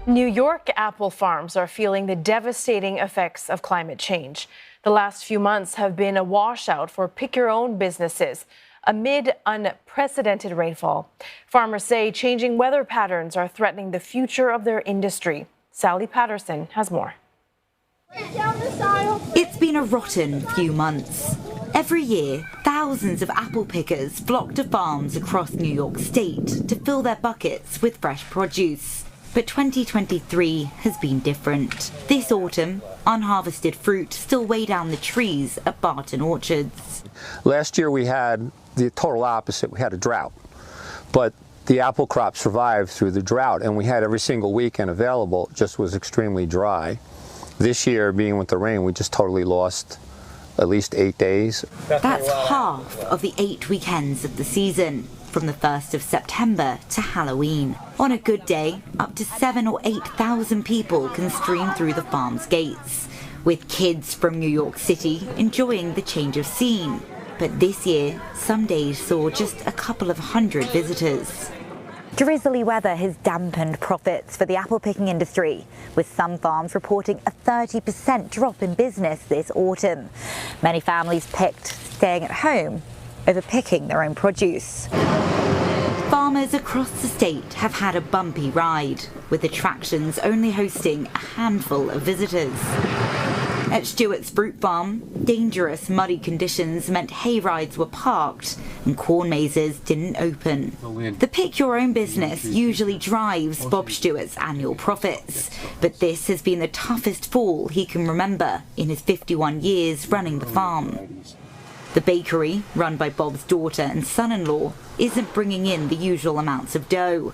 New York apple farms are feeling the devastating effects of climate change. The last few months have been a washout for pick-your-own businesses amid unprecedented rainfall. Farmers say changing weather patterns are threatening the future of their industry. Sally Patterson has more. It's been a rotten few months. Every year, thousands of apple pickers flock to farms across New York State to fill their buckets with fresh produce. But 2023 has been different. This autumn, unharvested fruit still weigh down the trees at Barton Orchards. Last year we had the total opposite. We had a drought, but the apple crop survived through the drought, and we had every single weekend available. It just was extremely dry. This year, being with the rain, we just totally lost at least 8 days. That's half of the 8 weekends of the season, from the 1st of September to Halloween. On a good day, up to 7,000 or 8,000 people can stream through the farm's gates, with kids from New York City enjoying the change of scene. But this year, some days saw just a couple of hundred visitors. Drizzly weather has dampened profits for the apple picking industry, with some farms reporting a 30% drop in business this autumn. Many families picked staying at home over picking their own produce. Farmers across the state have had a bumpy ride, with attractions only hosting a handful of visitors. At Stewart's fruit farm, dangerous muddy conditions meant hay rides were parked and corn mazes didn't open. The pick your own business usually drives Bob Stewart's annual profits, but this has been the toughest fall he can remember in his 51 years running the farm. The bakery, run by Bob's daughter and son-in-law, isn't bringing in the usual amounts of dough.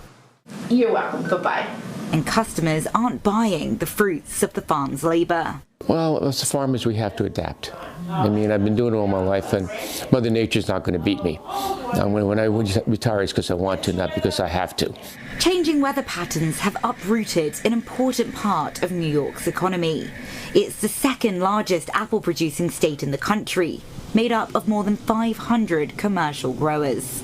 You're welcome. Goodbye. And customers aren't buying the fruits of the farm's labor. Well, as farmers, we have to adapt. I mean, I've been doing it all my life, and Mother Nature's not going to beat me. When I retire, it's because I want to, not because I have to. Changing weather patterns have uprooted an important part of New York's economy. It's the second largest apple-producing state in the country, made up of more than 500 commercial growers.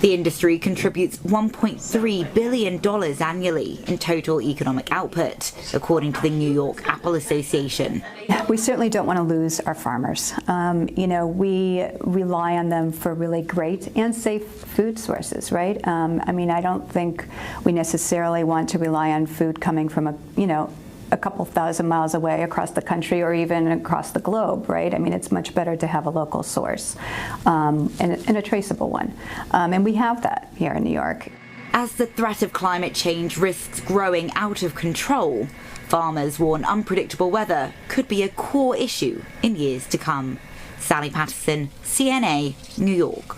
The industry contributes $1.3 billion annually in total economic output, according to the New York Apple Association. We certainly don't want to lose our farmers. We rely on them for really great and safe food sources, right? I don't think we necessarily want to rely on food coming from a couple thousand miles away across the country or even across the globe, right? I mean, it's much better to have a local source and a traceable one. And we have that here in New York. As the threat of climate change risks growing out of control, farmers warn unpredictable weather could be a core issue in years to come. Sally Patterson, CNA, New York.